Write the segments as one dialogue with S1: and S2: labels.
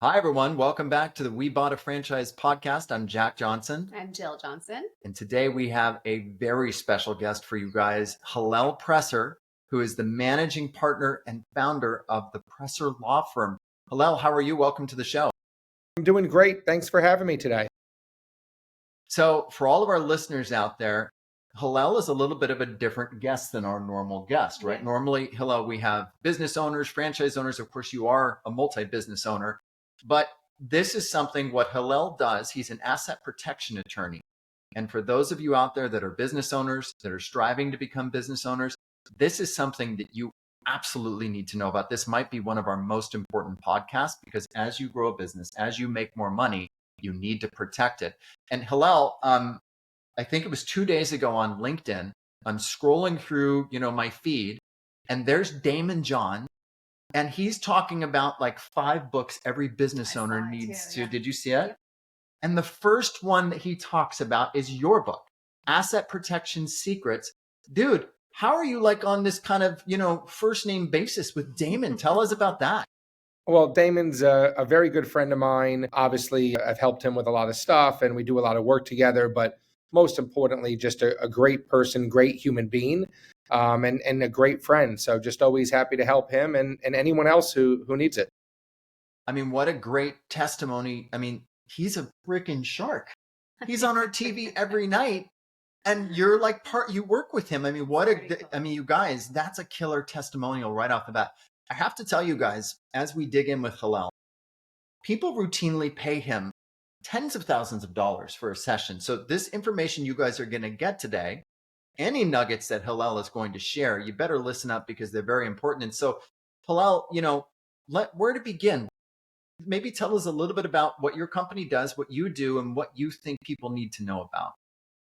S1: Hi, everyone. Welcome back to the We Bought a Franchise podcast. I'm Jack Johnson.
S2: I'm Jill Johnson.
S1: And today we have a very special guest for you guys, Hillel Presser, who is the managing partner and founder of the Presser Law Firm. Hillel, how are you? Welcome to the show.
S3: I'm doing great. Thanks for having me today.
S1: So for all of our listeners out there, Hillel is a little bit of a different guest than our normal guest, right?
S2: Yeah.
S1: Normally, Hillel, we have business owners, franchise owners. Of course, you are a multi-business owner, but this is something what Hillel does. He's an asset protection attorney. And for those of you out there that are business owners, that are striving to become business owners, this is something that you absolutely need to know about. This might be one of our most important podcasts because as you grow a business, as you make more money, you need to protect it. And Hillel, I think it was 2 days ago on LinkedIn, I'm scrolling through, my feed, and there's Damon John, and he's talking about like 5 books every business owner needs to. Did you see it?
S2: Yep.
S1: And the first one that he talks about is your book, Asset Protection Secrets. Dude, how are you like on this kind of, first name basis with Damon? Tell us about that.
S3: Well, Damon's a very good friend of mine. Obviously, I've helped him with a lot of stuff and we do a lot of work together, but most importantly, just a great person, great human being, and a great friend. So just always happy to help him and anyone else who needs it.
S1: I mean, what a great testimony. I mean, he's a freaking shark. He's on our TV every night. And you're like you work with him. I mean, you guys, that's a killer testimonial right off the bat. I have to tell you guys, as we dig in with Hillel, people routinely pay him tens of thousands of dollars for a session. So this information you guys are going to get today, any nuggets that Hillel is going to share, you better listen up because they're very important. And so Hillel, where to begin? Maybe tell us a little bit about what your company does, what you do, and what you think people need to know about.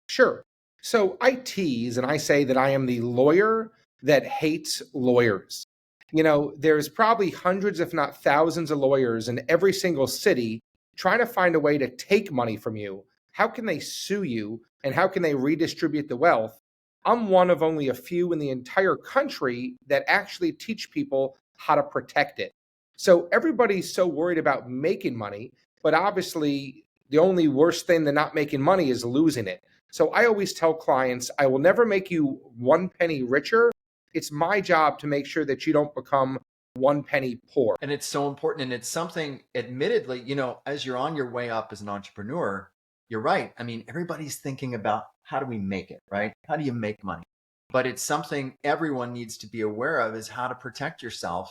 S3: Sure. So I tease and I say that I am the lawyer that hates lawyers. There's probably hundreds, if not thousands of lawyers in every single city trying to find a way to take money from you. How can they sue you and how can they redistribute the wealth? I'm one of only a few in the entire country that actually teach people how to protect it. So everybody's so worried about making money, but obviously the only worst thing than not making money is losing it. So I always tell clients, I will never make you 1 penny richer. It's my job to make sure that you don't become 1 penny poor.
S1: And it's so important. And it's something, admittedly, as you're on your way up as an entrepreneur, you're right. I mean, everybody's thinking about how do we make it, right? How do you make money? But it's something everyone needs to be aware of is how to protect yourself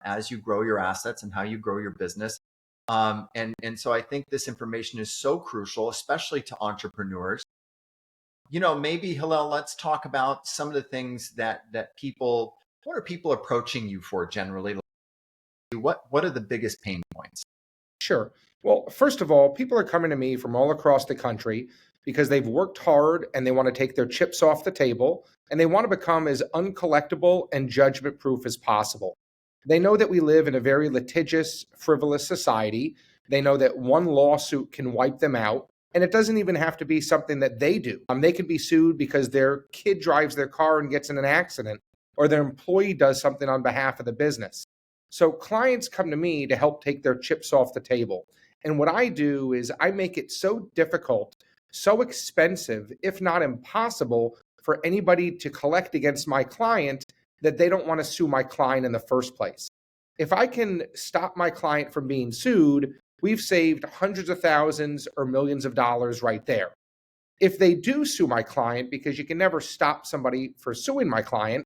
S1: as you grow your assets and how you grow your business. And so I think this information is so crucial, especially to entrepreneurs. Maybe Hillel, let's talk about some of the things that what are people approaching you for generally? What are the biggest pain points?
S3: Sure. Well, first of all, people are coming to me from all across the country because they've worked hard and they want to take their chips off the table and they want to become as uncollectible and judgment proof as possible. They know that we live in a very litigious, frivolous society. They know that one lawsuit can wipe them out. And it doesn't even have to be something that they do. They could be sued because their kid drives their car and gets in an accident, or their employee does something on behalf of the business. So clients come to me to help take their chips off the table. And what I do is I make it so difficult, so expensive, if not impossible, for anybody to collect against my client that they don't want to sue my client in the first place. If I can stop my client from being sued, we've saved hundreds of thousands or millions of dollars right there. If they do sue my client, because you can never stop somebody for suing my client,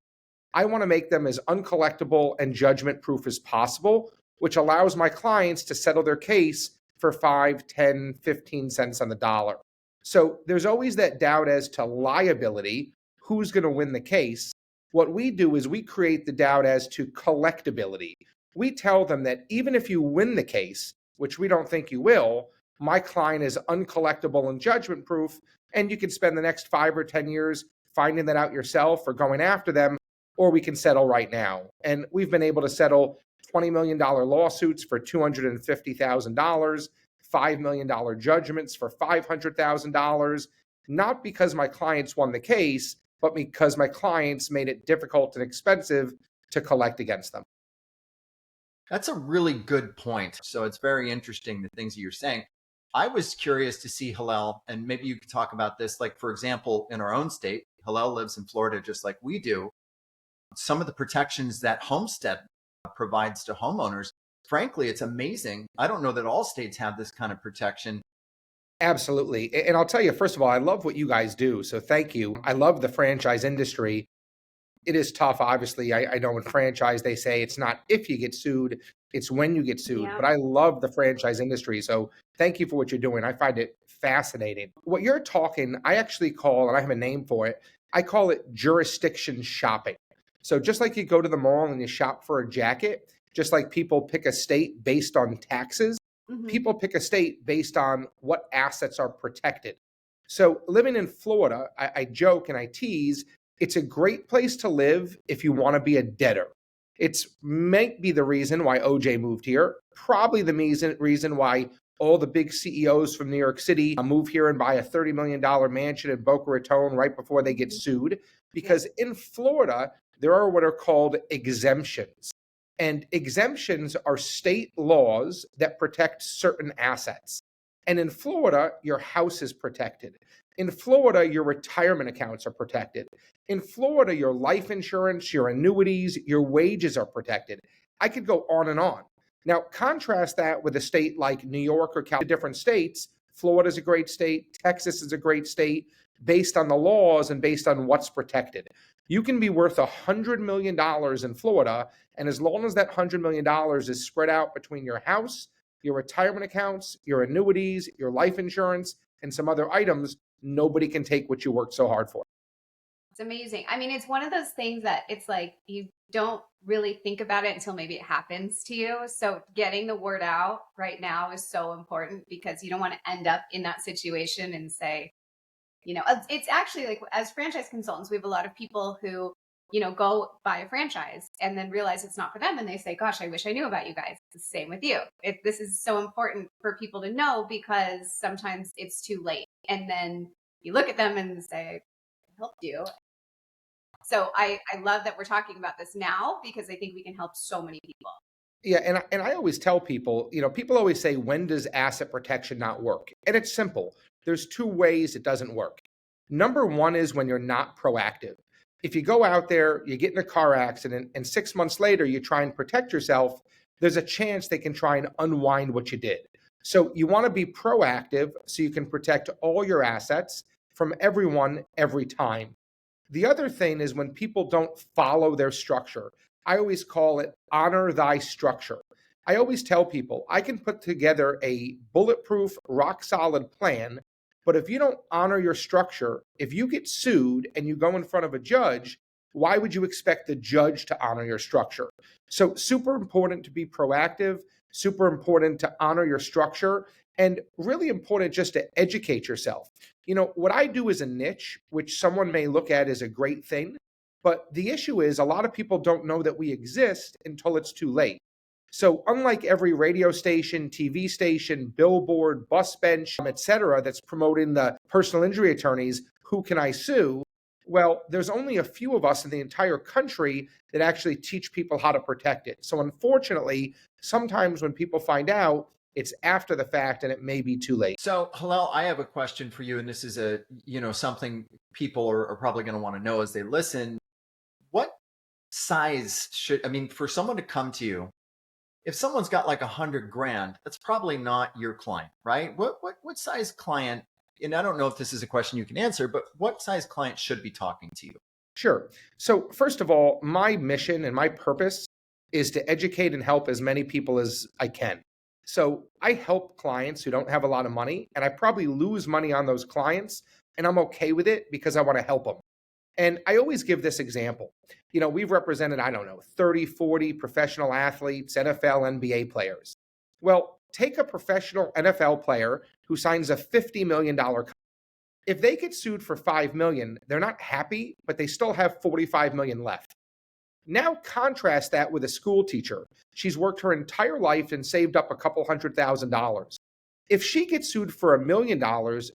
S3: I want to make them as uncollectible and judgment proof as possible, which allows my clients to settle their case for 5, 10, 15 cents on the dollar. So there's always that doubt as to liability, who's going to win the case. What we do is we create the doubt as to collectability. We tell them that even if you win the case, which we don't think you will, my client is uncollectible and judgment proof, and you can spend the next 5 or 10 years finding that out yourself or going after them, or we can settle right now. And we've been able to settle $20 million lawsuits for $250,000, $5 million judgments for $500,000, not because my clients won the case, but because my clients made it difficult and expensive to collect against them.
S1: That's a really good point. So it's very interesting, the things that you're saying. I was curious to see Hillel, and maybe you could talk about this. Like, for example, in our own state, Hillel lives in Florida just like we do. Some of the protections that Homestead provides to homeowners, frankly, it's amazing. I don't know that all states have this kind of protection.
S3: Absolutely. And I'll tell you, first of all, I love what you guys do. So thank you. I love the franchise industry. It is tough. Obviously, I know in franchise, they say it's not if you get sued, it's when you get sued.
S2: Yeah.
S3: But I love the franchise industry. So thank you for what you're doing. I find it fascinating. What you're talking, I actually call, and I have a name for it, I call it jurisdiction shopping. So just like you go to the mall and you shop for a jacket, just like people pick a state based on taxes, people pick a state based on what assets are protected. So living in Florida, I joke and I tease, it's a great place to live if you want to be a debtor. It's might be the reason why OJ moved here, probably the reason why all the big CEOs from New York City move here and buy a $30 million mansion in Boca Raton right before they get sued. Because in Florida, there are what are called exemptions. And exemptions are state laws that protect certain assets. And in Florida, your house is protected. In Florida, your retirement accounts are protected. In Florida, your life insurance, your annuities, your wages are protected. I could go on and on. Now, contrast that with a state like New York or California, different states. Florida is a great state. Texas is a great state based on the laws and based on what's protected. You can be worth $100 million in Florida, and as long as that $100 million is spread out between your house, your retirement accounts, your annuities, your life insurance, and some other items, nobody can take what you worked so hard for.
S2: It's amazing. I mean, it's one of those things that it's like you don't really think about it until maybe it happens to you. So getting the word out right now is so important because you don't want to end up in that situation and say, it's actually like as franchise consultants, we have a lot of people who, go buy a franchise and then realize it's not for them. And they say, gosh, I wish I knew about you guys. It's the same with you. This is so important for people to know because sometimes it's too late. And then you look at them and say, I helped you. So I love that we're talking about this now because I think we can help so many people.
S3: Yeah, and I always tell people, people always say, when does asset protection not work? And it's simple. There's two ways it doesn't work. Number one is when you're not proactive. If you go out there, you get in a car accident, and 6 months later you try and protect yourself, there's a chance they can try and unwind what you did. So you want to be proactive so you can protect all your assets from everyone every time. The other thing is when people don't follow their structure. I always call it honor thy structure. I always tell people I can put together a bulletproof, rock solid plan, but if you don't honor your structure, if you get sued and you go in front of a judge, why would you expect the judge to honor your structure? So super important to be proactive, super important to honor your structure, and really important just to educate yourself. What I do is a niche, which someone may look at as a great thing. But the issue is a lot of people don't know that we exist until it's too late. So unlike every radio station, TV station, billboard, bus bench, etc., that's promoting the personal injury attorneys, who can I sue? Well, there's only a few of us in the entire country that actually teach people how to protect it. So unfortunately, sometimes when people find out, it's after the fact and it may be too late.
S1: So Hillel, I have a question for you, and this is something people are probably going to want to know as they listen. What size for someone to come to you, if someone's got like 100 grand, that's probably not your client, right? What size client, and I don't know if this is a question you can answer, but what size client should be talking to you?
S3: Sure. So first of all, my mission and my purpose is to educate and help as many people as I can. So I help clients who don't have a lot of money, and I probably lose money on those clients, and I'm okay with it because I want to help them. And I always give this example. We've represented, 30, 40 professional athletes, NFL, NBA players. Well, take a professional NFL player who signs a $50 million contract. If they get sued for $5 million, they're not happy, but they still have $45 million left. Now contrast that with a school teacher. She's worked her entire life and saved up a couple $100,000. If she gets sued for $1 million,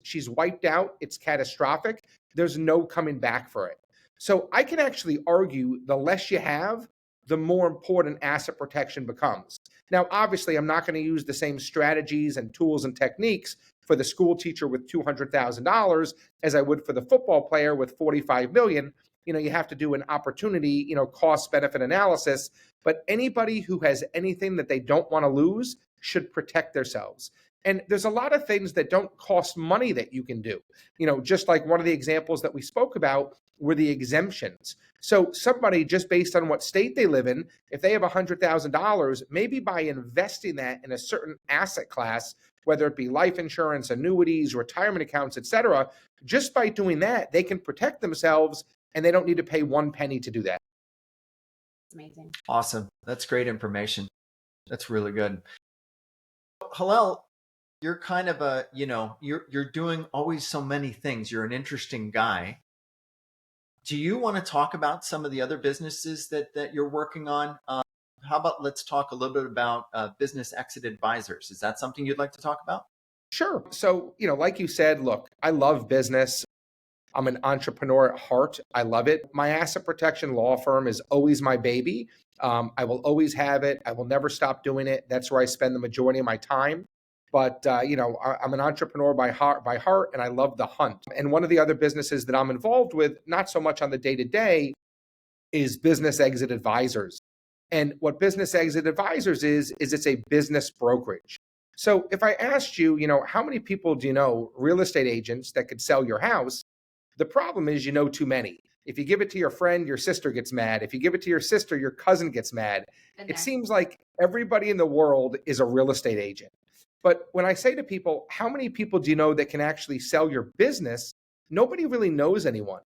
S3: she's wiped out. It's catastrophic. There's no coming back for it. So I can actually argue the less you have, the more important asset protection becomes. Now, obviously, I'm not going to use the same strategies and tools and techniques for the school teacher with $200,000 as I would for the football player with 45 million. You have to do an opportunity, cost benefit analysis, but anybody who has anything that they don't want to lose should protect themselves. And there's a lot of things that don't cost money that you can do. Just like one of the examples that we spoke about were the exemptions. So somebody, just based on what state they live in, if they have $100,000, maybe by investing that in a certain asset class, whether it be life insurance, annuities, retirement accounts, et cetera, just by doing that, they can protect themselves and they don't need to pay one penny to do that.
S2: Amazing.
S1: Awesome. That's great information. That's really good. Hillel, you're kind of you're doing always so many things. You're an interesting guy. Do you want to talk about some of the other businesses that you're working on? How about let's talk a little bit about business exit advisors. Is that something you'd like to talk about?
S3: Sure. So, like you said, look, I love business. I'm an entrepreneur at heart. I love it. My asset protection law firm is always my baby. I will always have it. I will never stop doing it. That's where I spend the majority of my time. But, I'm an entrepreneur by heart, and I love the hunt. And one of the other businesses that I'm involved with, not so much on the day-to-day, is business exit advisors. And what business exit advisors is it's a business brokerage. So if I asked you, how many people do you know, real estate agents that could sell your house? The problem is you know too many. If you give it to your friend, your sister gets mad. If you give it to your sister, your cousin gets mad. It seems like everybody in the world is a real estate agent. But when I say to people, how many people do you know that can actually sell your business? Nobody really knows anyone.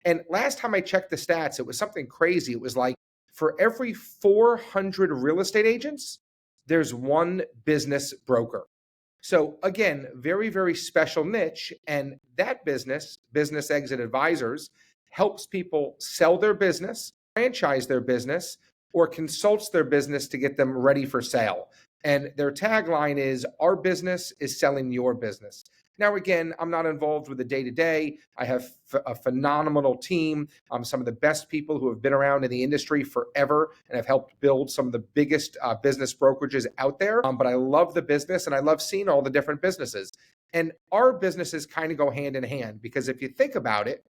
S3: And last time I checked the stats, it was something crazy. It was like for every 400 real estate agents, there's one business broker. So again, very, very special niche. And that business exit advisors, helps people sell their business, franchise their business, or consults their business to get them ready for sale. And their tagline is, our business is selling your business. Now, again, I'm not involved with the day-to-day. I have a phenomenal team, some of the best people who have been around in the industry forever and have helped build some of the biggest business brokerages out there. But I love the business and I love seeing all the different businesses. And our businesses kind of go hand in hand, because if you think about it,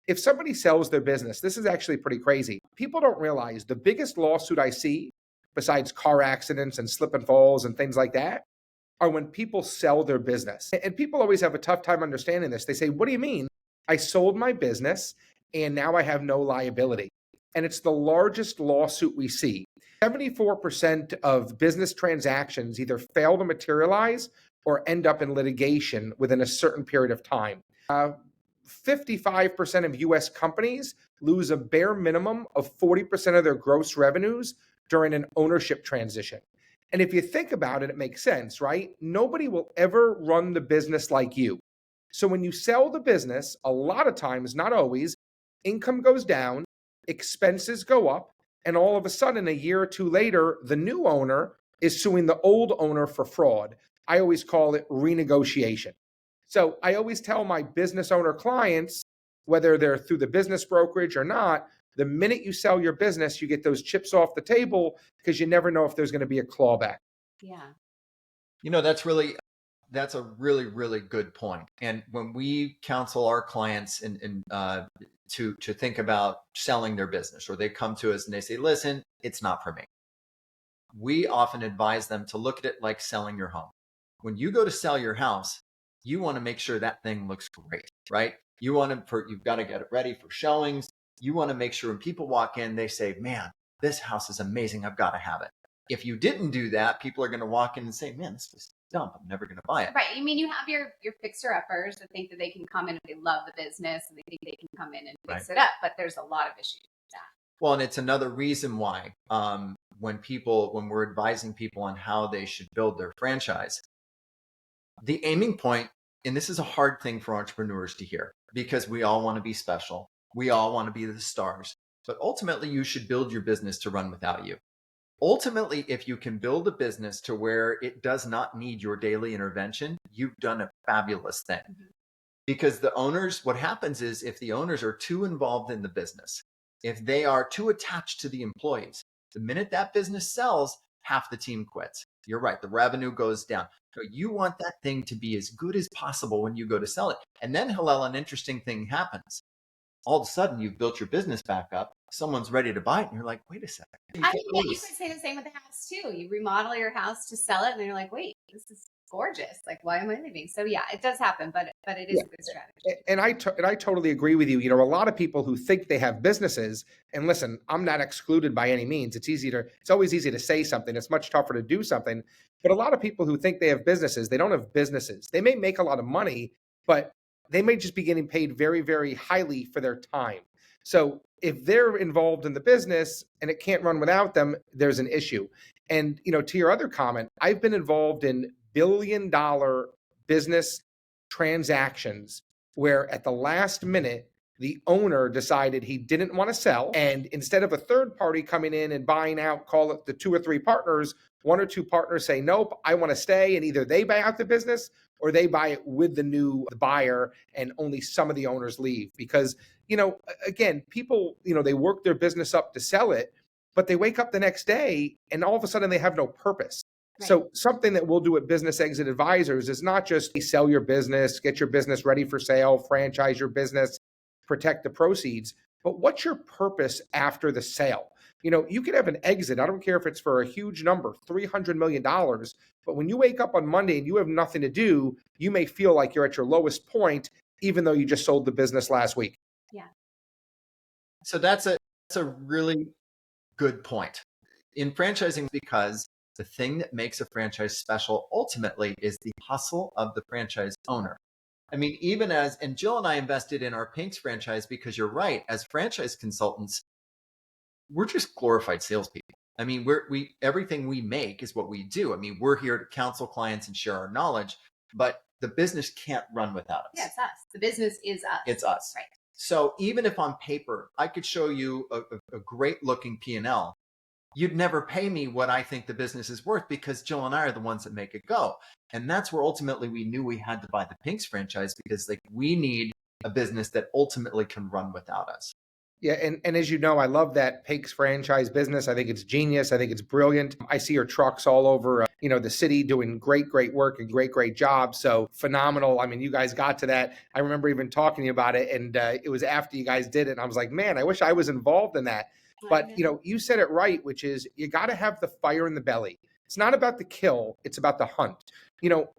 S3: if somebody sells their business, this is actually pretty crazy. People don't realize the biggest lawsuit I see, besides car accidents and slip and falls and things like that, are when people sell their business. And people always have a tough time understanding this. They say, what do you mean? I sold my business and now I have no liability. And it's the largest lawsuit we see. 74% of business transactions either fail to materialize or end up in litigation within a certain period of time. 55% of US companies lose a bare minimum of 40% of their gross revenues during an ownership transition. And if you think about it, it makes sense, right? Nobody will ever run the business like you. So when you sell the business, a lot of times, not always, income goes down, expenses go up, and all of a sudden, a year or two later, the new owner is suing the old owner for fraud. I always call it renegotiation. So I always tell my business owner clients, whether they're through the business brokerage or not, the minute you sell your business, you get those chips off the table, because you never know if there's going to be a clawback.
S2: Yeah.
S1: That's a really, really good point. And when we counsel our clients to think about selling their business, or they come to us and they say, listen, it's not for me, we often advise them to look at it like selling your home. When you go to sell your house, you want to make sure that thing looks great, right? You've got to get it ready for showings. You want to make sure when people walk in, they say, man, this house is amazing. I've got to have it. If you didn't do that, people are going to walk in and say, man, this is dumb. I'm never going to buy it.
S2: Right. I mean, you have your fixer-uppers that think that they can come in and they love the business and they think they can come in and fix it up. But there's a lot of issues with that.
S1: Well, and it's another reason why when we're advising people on how they should build their franchise, the aiming point, and this is a hard thing for entrepreneurs to hear, because we all want to be special. We all want to be the stars. But ultimately, you should build your business to run without you. Ultimately, if you can build a business to where it does not need your daily intervention, you've done a fabulous thing. Mm-hmm. Because the owners, what happens is, if the owners are too involved in the business, if they are too attached to the employees, The minute that business sells, half the team quits. You're right. The revenue goes down. So you want that thing to be as good as possible when you go to sell it. And then, Hillel, an interesting thing happens. All of a sudden, you've built your business back up. Someone's ready to buy it. And you're like, wait a second.
S2: I mean, yeah, you could say the same with the house too. You remodel your house to sell it, and then you're like, wait, this is gorgeous. Like, why am I leaving? So yeah, it does happen, but it is a good strategy.
S3: And I totally agree with you. You know, a lot of people who think they have businesses, and listen, I'm not excluded by any means. It's always easy to say something. It's much tougher to do something. But a lot of people who think they have businesses, they don't have businesses. They may make a lot of money, but they may just be getting paid very, very highly for their time. So if they're involved in the business and it can't run without them, there's an issue. And, you know, to your other comment, I've been involved in billion-dollar business transactions where at the last minute, the owner decided he didn't want to sell. And instead of a third party coming in and buying out, call it the 2 or 3 partners, 1 or 2 partners say, nope, I want to stay. And either they buy out the business or they buy it with the buyer and only some of the owners leave. Because, you know, again, people, you know, they work their business up to sell it, but they wake up the next day and all of a sudden they have no purpose. Right. So something that we'll do at Business Exit Advisors is not just sell your business, get your business ready for sale, franchise your business, protect the proceeds, but what's your purpose after the sale? You know, you could have an exit. I don't care if it's for a huge number, $300 million. But when you wake up on Monday and you have nothing to do, you may feel like you're at your lowest point, even though you just sold the business last week.
S2: Yeah.
S1: So that's a really good point in franchising, because the thing that makes a franchise special ultimately is the hustle of the franchise owner. I mean, and Jill and I invested in our Pinks franchise because you're right, as franchise consultants, we're just glorified salespeople. I mean, everything we make is what we do. I mean, we're here to counsel clients and share our knowledge, but the business can't run without us.
S2: Yeah, it's us. The business is us.
S1: It's us.
S2: Right.
S1: So even if on paper, I could show you a great looking P&L, you'd never pay me what I think the business is worth, because Jill and I are the ones that make it go. And that's where ultimately we knew we had to buy the Pinks franchise, because like we need a business that ultimately can run without us.
S3: Yeah, and as you know, I love that Pinks franchise business. I think it's genius. I think it's brilliant. I see your trucks all over, the city doing great work and great jobs. So phenomenal. I mean, you guys got to that. I remember even talking to you about it, and it was after you guys did it. And I was like, man, I wish I was involved in that. But, you said it right, which is you got to have the fire in the belly. It's not about the kill. It's about the hunt.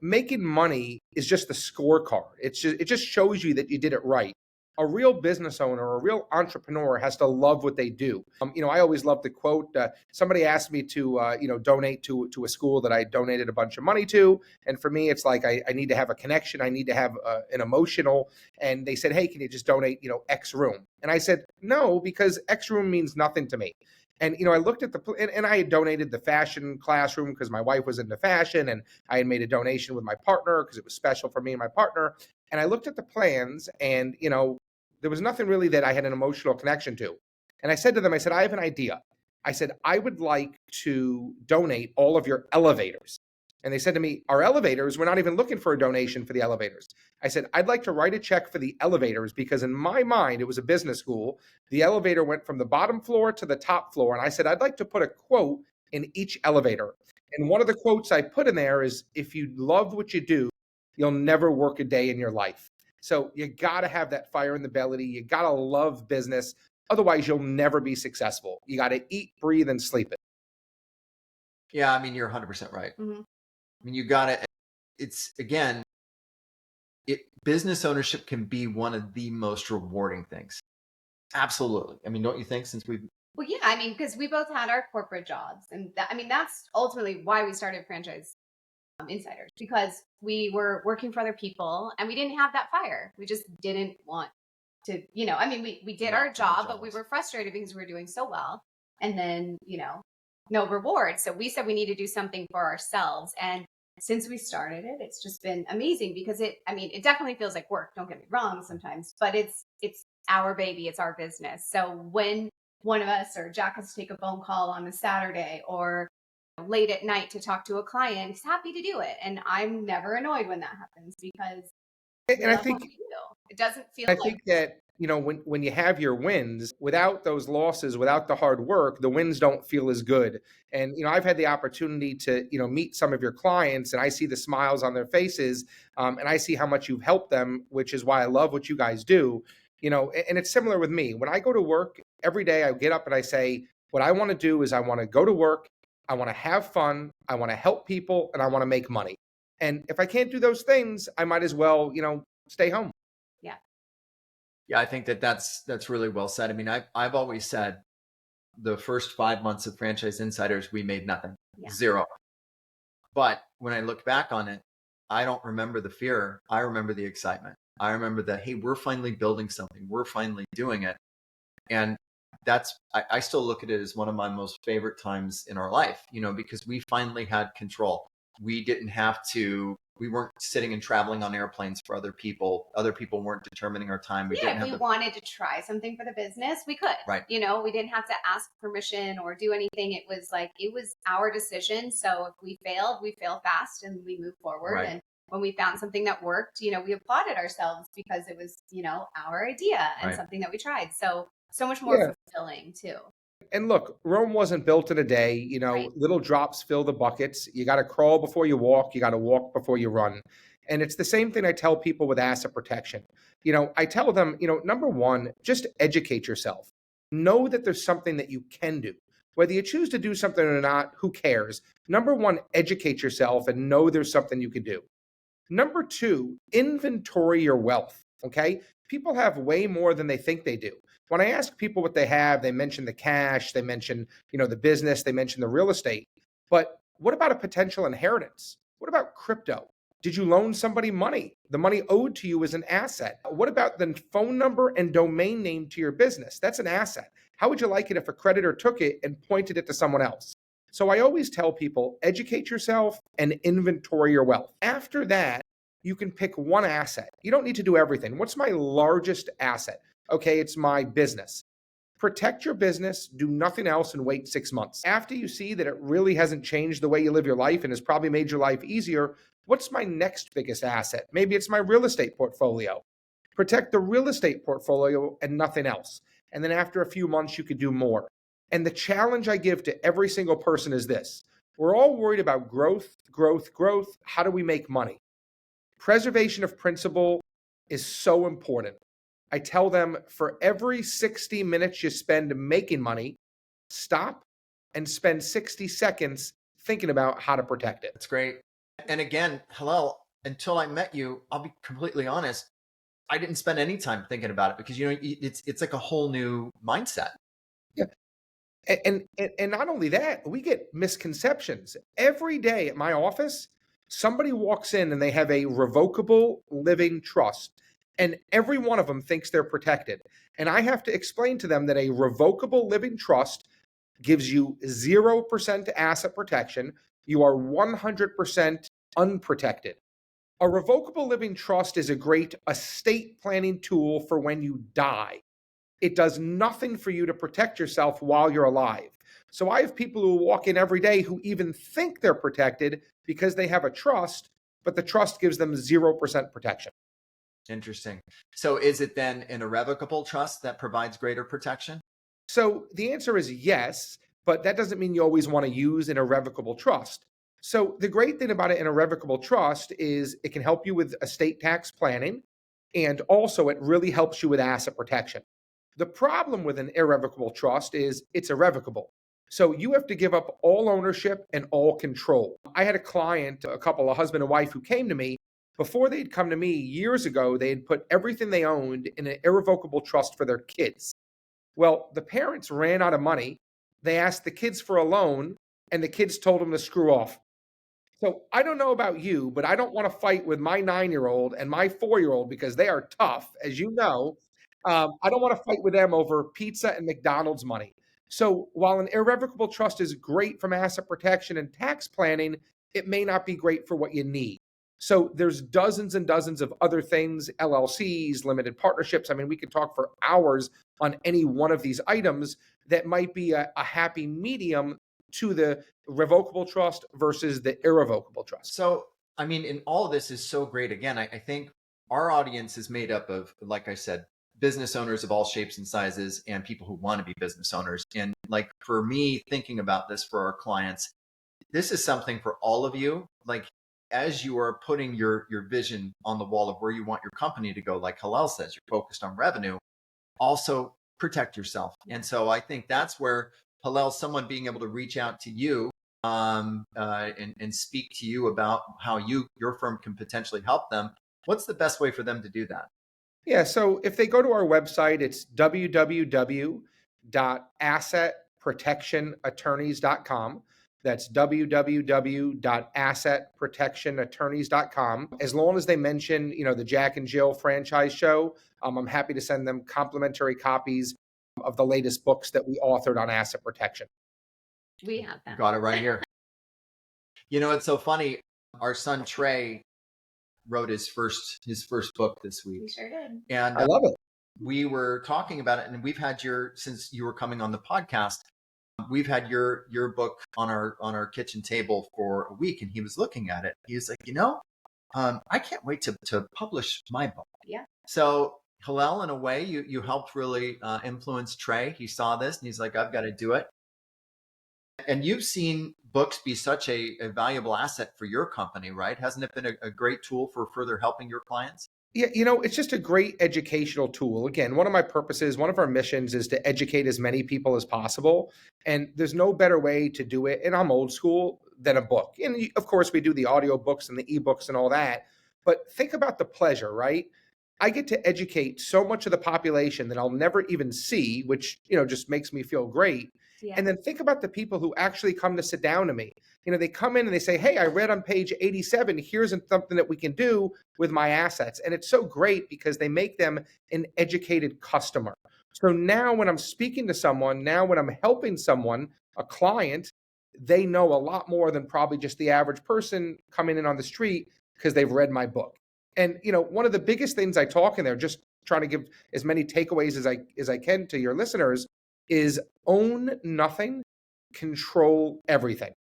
S3: Making money is just the scorecard. It just shows you that you did it right. A real business owner, a real entrepreneur has to love what they do. I always love the quote. Somebody asked me to, donate to a school that I donated a bunch of money to. And for me, it's like I need to have a connection. I need to have an emotional. And they said, hey, can you just donate, X room? And I said, no, because X room means nothing to me. And, I looked at and I had donated the fashion classroom because my wife was into fashion, and I had made a donation with my partner because it was special for me and my partner. And I looked at the plans, and, there was nothing really that I had an emotional connection to. And I said to them, I said, I have an idea. I said, I would like to donate all of your elevators. And they said to me, our elevators, we're not even looking for a donation for the elevators. I said, I'd like to write a check for the elevators, because in my mind, it was a business school. The elevator went from the bottom floor to the top floor. And I said, I'd like to put a quote in each elevator. And one of the quotes I put in there is, if you love what you do, you'll never work a day in your life. So you got to have that fire in the belly. You got to love business. Otherwise, you'll never be successful. You got to eat, breathe, and sleep it.
S1: Yeah, I mean, you're 100% right.
S2: Mm-hmm.
S1: I mean, you got to, business ownership can be one of the most rewarding things. Absolutely. I mean, don't you think,
S2: Well, yeah, I mean, because we both had our corporate jobs, and that's ultimately why we started Franchise Insiders, because we were working for other people and we didn't have that fire. We just didn't want to, we did our job, but we were frustrated because we were doing so well. And then, no reward. So we said we need to do something for ourselves. And since we started it, it's just been amazing, because it definitely feels like work. Don't get me wrong sometimes, but it's our baby. It's our business. So when one of us or Jack has to take a phone call on a Saturday or late at night to talk to a client, he's happy to do it. And I'm never annoyed when that happens, because
S3: and I think
S2: it doesn't feel
S3: I think that when you have your wins, without those losses, without the hard work, the wins don't feel as good. And I've had the opportunity to meet some of your clients, and I see the smiles on their faces, and I see how much you've helped them, which is why I love what you guys do. And it's similar with me. When I go to work every day, I get up and I say, what I want to do is I want to go to work, I want to have fun, I want to help people, and I want to make money. And if I can't do those things, I might as well stay home.
S2: Yeah.
S1: Yeah, I think that's really well said. I mean, I've always said the first 5 months of Franchise Insiders, we made nothing, zero. But when I look back on it, I don't remember the fear. I remember the excitement. I remember that, hey, we're finally building something. We're finally doing it. And I still look at it as one of my most favorite times in our life, because we finally had control. We weren't sitting and traveling on airplanes for other people. Other people weren't determining our time.
S2: If we wanted to try something for the business, we could.
S1: Right.
S2: We didn't have to ask permission or do anything. It was our decision. So if we failed fast and we moved forward.
S1: Right.
S2: And when we found something that worked, we applauded ourselves because it was, our idea and something that we tried. So much more fulfilling too.
S3: And look, Rome wasn't built in a day. Little drops fill the buckets. You got to crawl before you walk. You got to walk before you run. And it's the same thing I tell people with asset protection. I tell them, number one, just educate yourself. Know that there's something that you can do. Whether you choose to do something or not, who cares? Number one, educate yourself and know there's something you can do. Number two, inventory your wealth. Okay? People have way more than they think they do. When I ask people what they have, they mention the cash, they mention, the business, they mention the real estate. But what about a potential inheritance? What about crypto? Did you loan somebody money? The money owed to you is an asset. What about the phone number and domain name to your business? That's an asset. How would you like it if a creditor took it and pointed it to someone else? So I always tell people, educate yourself and inventory your wealth. After that, you can pick one asset. You don't need to do everything. What's my largest asset? Okay, it's my business. Protect your business, do nothing else, and wait 6 months. After you see that it really hasn't changed the way you live your life and has probably made your life easier, what's my next biggest asset? Maybe it's my real estate portfolio. Protect the real estate portfolio and nothing else. And then after a few months, you could do more. And the challenge I give to every single person is this. We're all worried about growth. How do we make money? Preservation of principal is so important. I tell them for every 60 minutes you spend making money, stop and spend 60 seconds thinking about how to protect it.
S1: That's great. And again, Hillel, until I met you, I'll be completely honest, I didn't spend any time thinking about it because, it's like a whole new mindset.
S3: Yeah. And not only that, we get misconceptions. Every day at my office, somebody walks in and they have a revocable living trust. And every one of them thinks they're protected. And I have to explain to them that a revocable living trust gives you 0% asset protection. You are 100% unprotected. A revocable living trust is a great estate planning tool for when you die. It does nothing for you to protect yourself while you're alive. So I have people who walk in every day who even think they're protected because they have a trust, but the trust gives them 0% protection.
S1: Interesting. So is it then an irrevocable trust that provides greater protection?
S3: So the answer is yes, but that doesn't mean you always want to use an irrevocable trust. So the great thing about an irrevocable trust is it can help you with estate tax planning, and also it really helps you with asset protection. The problem with an irrevocable trust is it's irrevocable. So you have to give up all ownership and all control. I had a client, a couple, a husband and wife, who came to me. Before they'd come to me years ago, they had put everything they owned in an irrevocable trust for their kids. Well, the parents ran out of money. They asked the kids for a loan, and the kids told them to screw off. So I don't know about you, but I don't want to fight with my 9-year-old and my 4-year-old because they are tough, as you know. I don't want to fight with them over pizza and McDonald's money. So while an irrevocable trust is great from asset protection and tax planning, it may not be great for what you need. So there's dozens and dozens of other things, LLCs, limited partnerships. I mean, we could talk for hours on any one of these items that might be a happy medium to the revocable trust versus the irrevocable trust.
S1: So, I mean, and all of this is so great. Again, I think our audience is made up of, like I said, business owners of all shapes and sizes and people who want to be business owners. And like for me, thinking about this for our clients, this is something for all of you. Like as you are putting your vision on the wall of where you want your company to go, like Hillel says, you're focused on revenue, also protect yourself. And so I think that's where Hillel, someone being able to reach out to you and speak to you about how your firm can potentially help them. What's the best way for them to do that?
S3: Yeah, so if they go to our website, it's www.assetprotectionattorneys.com. That's www.assetprotectionattorneys.com. As long as they mention, the Jack and Jill franchise show, I'm happy to send them complimentary copies of the latest books that we authored on asset protection.
S2: We have that.
S1: Got it right here. It's so funny. Our son Trey wrote his first book this week.
S2: We sure did.
S1: And
S3: I love it.
S1: We were talking about it, and we've had since you were coming on the podcast, we've had your book on our kitchen table for a week, and he was looking at it. He was like, I can't wait to publish my book.
S2: Yeah.
S1: So Hillel, in a way, you helped really influence Trey. He saw this and he's like, I've got to do it. And you've seen books be such a valuable asset for your company, right? Hasn't it been a great tool for further helping your clients?
S3: Yeah, it's just a great educational tool. Again, one of my purposes, one of our missions is to educate as many people as possible. And there's no better way to do it, and I'm old school, than a book. And of course, we do the audio books and the ebooks and all that. But think about the pleasure, right? I get to educate so much of the population that I'll never even see, which, just makes me feel great.
S2: Yeah.
S3: And then think about the people who actually come to sit down to me. They come in and they say, hey, I read on page 87, here's something that we can do with my assets. And it's so great because they make them an educated customer. So now when I'm speaking to someone, now when I'm helping someone, a client, they know a lot more than probably just the average person coming in on the street because they've read my book. And, one of the biggest things I talk in there, just trying to give as many takeaways as I can to your listeners, is own nothing, control everything.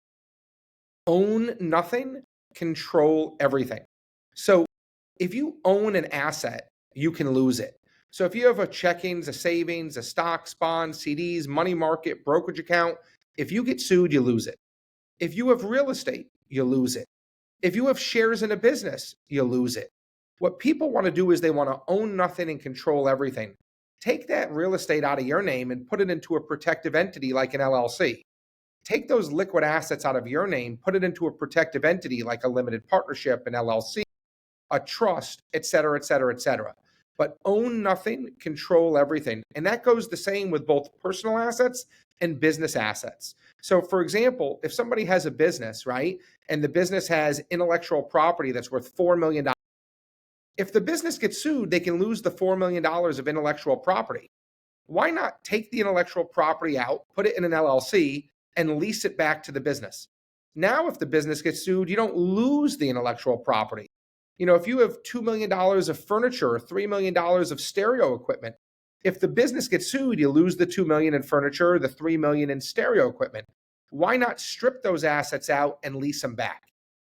S3: Own nothing, control everything. So if you own an asset, you can lose it. So if you have a checkings, a savings, a stocks, bonds, CDs, money market, brokerage account, if you get sued, you lose it. If you have real estate, you lose it. If you have shares in a business, you lose it. What people want to do is they want to own nothing and control everything. Take that real estate out of your name and put it into a protective entity like an LLC. Take those liquid assets out of your name, put it into a protective entity like a limited partnership, an LLC, a trust, et cetera, et cetera, et cetera. But own nothing, control everything. And that goes the same with both personal assets and business assets. So for example, if somebody has a business, right, and the business has intellectual property that's worth $4 million, if the business gets sued, they can lose the $4 million of intellectual property. Why not take the intellectual property out, put it in an LLC, and lease it back to the business? Now, if the business gets sued, you don't lose the intellectual property. If you have $2 million of furniture or $3 million of stereo equipment, if the business gets sued, you lose the $2 million in furniture, the $3 million in stereo equipment. Why not strip those assets out and lease them back?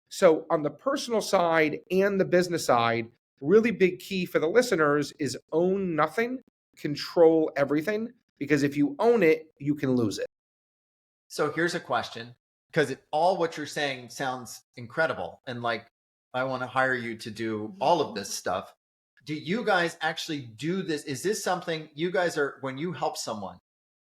S3: So on the personal side and the business side, really big key for the listeners is own nothing, control everything, because if you own it, you can lose it.
S1: So here's a question, because all what you're saying sounds incredible. And like, I want to hire you to do all of this stuff. Do you guys actually do this? Is this something you guys are, when you help someone,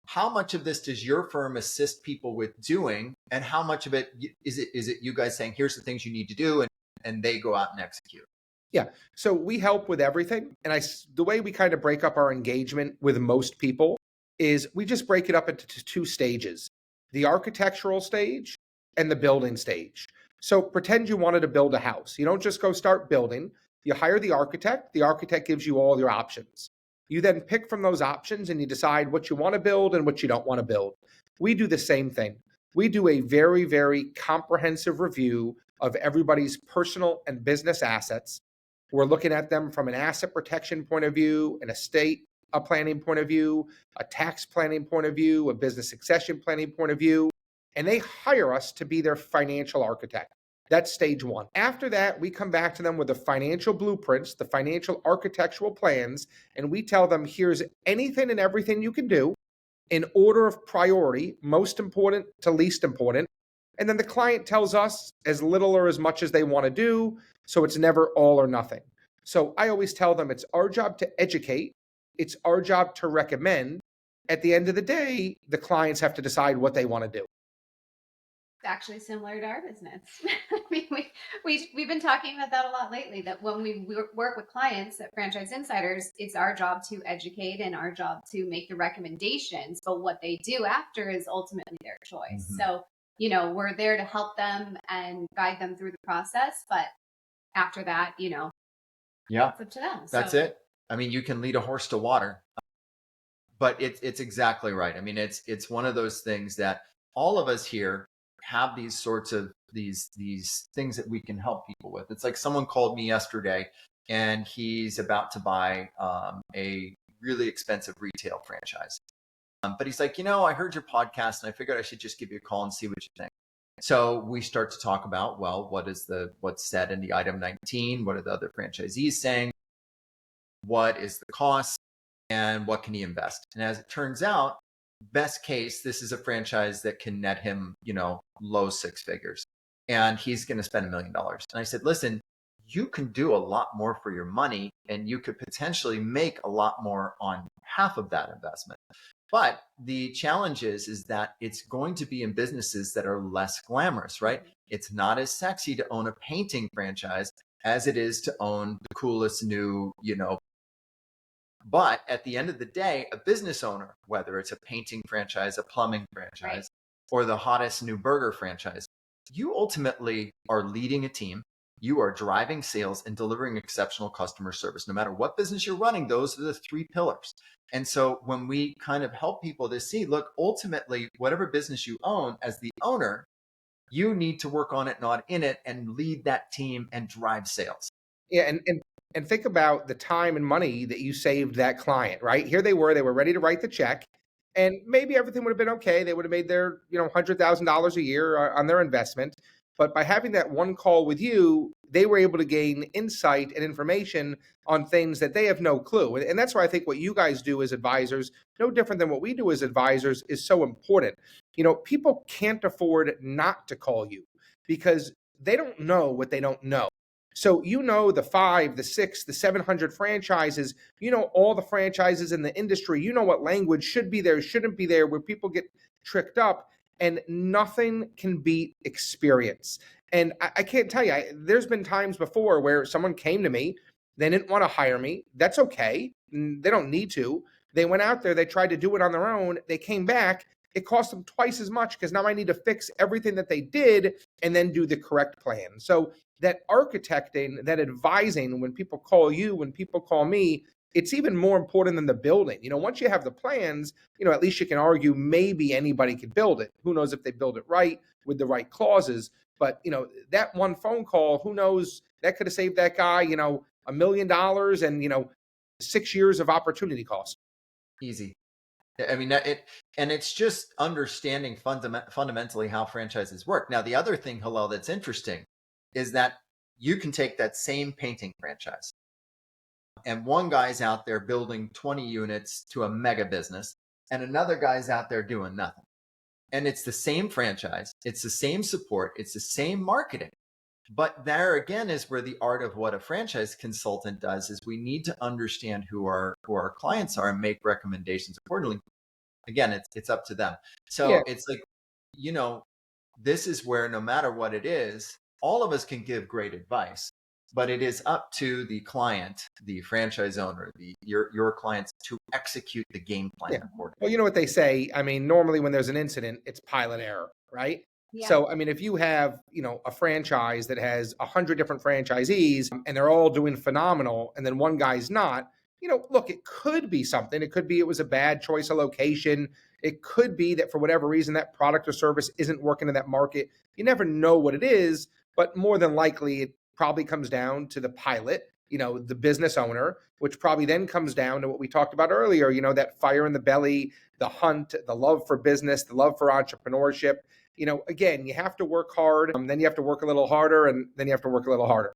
S1: how much of this does your firm assist people with doing? And how much of it is it you guys saying, here's the things you need to do, and they go out and execute?
S3: Yeah. So we help with everything. And the way we kind of break up our engagement with most people is we just break it up into two stages: the architectural stage and the building stage. So pretend you wanted to build a house. You don't just go start building. You hire the architect. The architect gives you all your options. You then pick from those options and you decide what you want to build and what you don't want to build. We do the same thing. We do a very, very comprehensive review of everybody's personal and business assets. We're looking at them from an asset protection point of view, an estate planning point of view, a tax planning point of view, a business succession planning point of view, and they hire us to be their financial architect. That's stage one. After that, we come back to them with the financial blueprints, the financial architectural plans, and we tell them here's anything and everything you can do in order of priority, most important to least important. And then the client tells us as little or as much as they want to do. So it's never all or nothing. So I always tell them it's our job to educate, it's our job to recommend. At the end of the day, the clients have to decide what they want to do.
S2: Actually similar to our business. I mean, we've been talking about that a lot lately, that when we work with clients at Franchise Insiders, it's our job to educate and our job to make the recommendations, but what they do after is ultimately their choice.
S1: Mhm.
S2: So, we're there to help them and guide them through the process, but after that,
S1: Yeah,
S2: it's up to them.
S1: that's
S2: So
S1: it. I mean, you can lead a horse to water, but it's exactly right. I mean, it's one of those things that all of us here have these sorts of these things that we can help people with. It's like someone called me yesterday, and he's about to buy a really expensive retail franchise. But he's like, I heard your podcast, and I figured I should just give you a call and see what you think. So we start to talk about, well, what's said in the item 19? What are the other franchisees saying? What is the cost? And what can he invest? And as it turns out, best case, this is a franchise that can net him, low six figures. And he's going to spend $1 million. And I said, listen, you can do a lot more for your money, and you could potentially make a lot more on half of that investment. But the challenge is that it's going to be in businesses that are less glamorous, right? It's not as sexy to own a painting franchise as it is to own the coolest new, But at the end of the day, a business owner, whether it's a painting franchise, a plumbing franchise, or the hottest new burger franchise, you ultimately are leading a team. You are driving sales and delivering exceptional customer service. No matter what business you're running, those are the three pillars. And so when we kind of help people to see, look, ultimately, whatever business you own, as the owner, you need to work on it, not in it, and lead that team and drive sales.
S3: Yeah, and think about the time and money that you saved that client, right? Here they were ready to write the check, and maybe everything would have been okay. They would have made their, $100,000 a year on their investment. But by having that one call with you, they were able to gain insight and information on things that they have no clue. And that's why I think what you guys do as advisors, no different than what we do as advisors, is so important. People can't afford not to call you because they don't know what they don't know. So the 5, the 6, the 700 franchises, all the franchises in the industry, what language should be there, shouldn't be there, where people get tricked up, and nothing can beat experience. And I can't tell you, there's been times before where someone came to me, they didn't want to hire me. That's okay. They don't need to. They went out there, they tried to do it on their own. They came back. It cost them twice as much because now I need to fix everything that they did and then do the correct plan. So that architecting, that advising, when people call you, when people call me, it's even more important than the building. Once you have the plans, at least you can argue maybe anybody could build it. Who knows if they build it right with the right clauses? But, that one phone call, who knows, that could have saved that guy, $1 million and, 6 years of opportunity cost.
S1: Easy. I mean, and it's just understanding fundamentally how franchises work. Now, the other thing, Hillel, that's interesting is that you can take that same painting franchise, and one guy's out there building 20 units to a mega business, and another guy's out there doing nothing. And it's the same franchise, it's the same support, it's the same marketing. But there again is where the art of what a franchise consultant does is we need to understand who our clients are and make recommendations accordingly. Again, it's up to them. So It's like, this is where no matter what it is, all of us can give great advice, but it is up to the client, the franchise owner, your clients to execute the game plan accordingly.
S3: Well, you know what they say. I mean, normally when there's an incident, it's pilot error, right?
S2: Yeah.
S3: So, I mean, if you have, a franchise that has 100 different franchisees and they're all doing phenomenal, and then one guy's not, look, it could be something. It could be it was a bad choice of location. It could be that for whatever reason, that product or service isn't working in that market. You never know what it is, but more than likely, it probably comes down to the pilot, the business owner, which probably then comes down to what we talked about earlier, that fire in the belly, the hunt, the love for business, the love for entrepreneurship. again, you have to work hard, then you have to work a little harder, and then you have to work a little harder.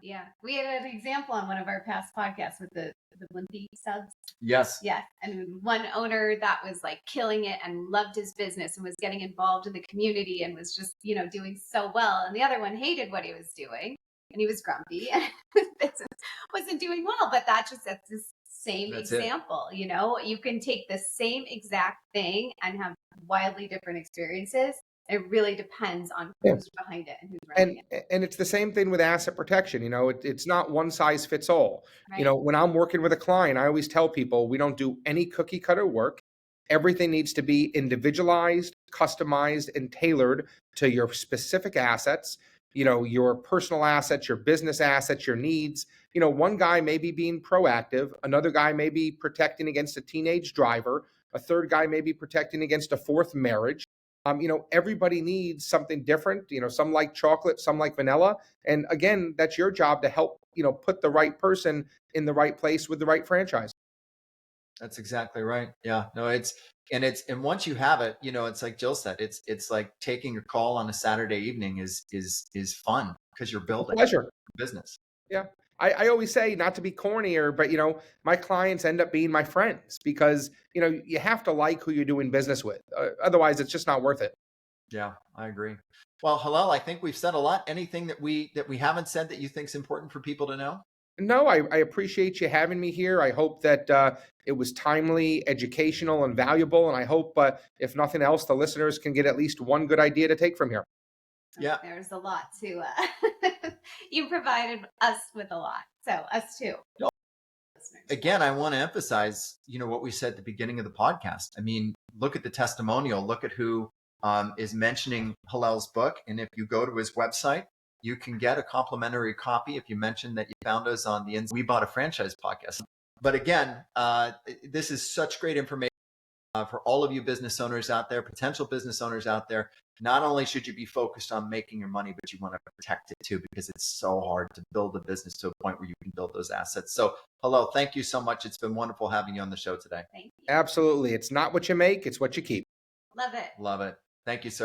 S2: Yeah. We had an example on one of our past podcasts with the Blimpie subs.
S1: Yes.
S2: Yeah. And one owner that was like killing it and loved his business and was getting involved in the community and was just, doing so well. And the other one hated what he was doing and he was grumpy and his business wasn't doing well. But that's this same example. You can take the same exact thing and have wildly different experiences. It really depends on who's behind it and who's running it.
S3: And it's the same thing with asset protection. It's not one size fits all.
S2: Right.
S3: When I'm working with a client, I always tell people we don't do any cookie cutter work. Everything needs to be individualized, customized, and tailored to your specific assets, your personal assets, your business assets, your needs. One guy may be being proactive. Another guy may be protecting against a teenage driver. A third guy may be protecting against a fourth marriage. Everybody needs something different. Some like chocolate, some like vanilla. And again, that's your job to help, put the right person in the right place with the right franchise.
S1: That's exactly right. Yeah, no, and once you have it, it's like Jill said, it's like taking a call on a Saturday evening is fun because you're building
S3: Pleasure.
S1: business.
S3: Yeah. I always say, not to be cornier, but my clients end up being my friends because you have to like who you're doing business with. Otherwise, it's just not worth it.
S1: Yeah, I agree. Well, Hillel, I think we've said a lot. Anything that we haven't said that you think is important for people to know?
S3: No, I appreciate you having me here. I hope that it was timely, educational, and valuable. And I hope, if nothing else, the listeners can get at least one good idea to take from here.
S1: Yeah.
S2: There's a lot to, you provided us with a lot. So us too.
S1: No. Again, I want to emphasize, what we said at the beginning of the podcast. I mean, look at the testimonial, look at who is mentioning Hillel's book. And if you go to his website, you can get a complimentary copy if you mention that you found us on the We Bought a Franchise podcast. But again, this is such great information for all of you business owners out there, potential business owners out there. Not only should you be focused on making your money, but you want to protect it too, because it's so hard to build a business to a point where you can build those assets. So, Hillel, thank you so much. It's been wonderful having you on the show today.
S2: Thank you.
S3: Absolutely. It's not what you make, it's what you keep.
S2: Love it.
S1: Love it. Thank you, sir.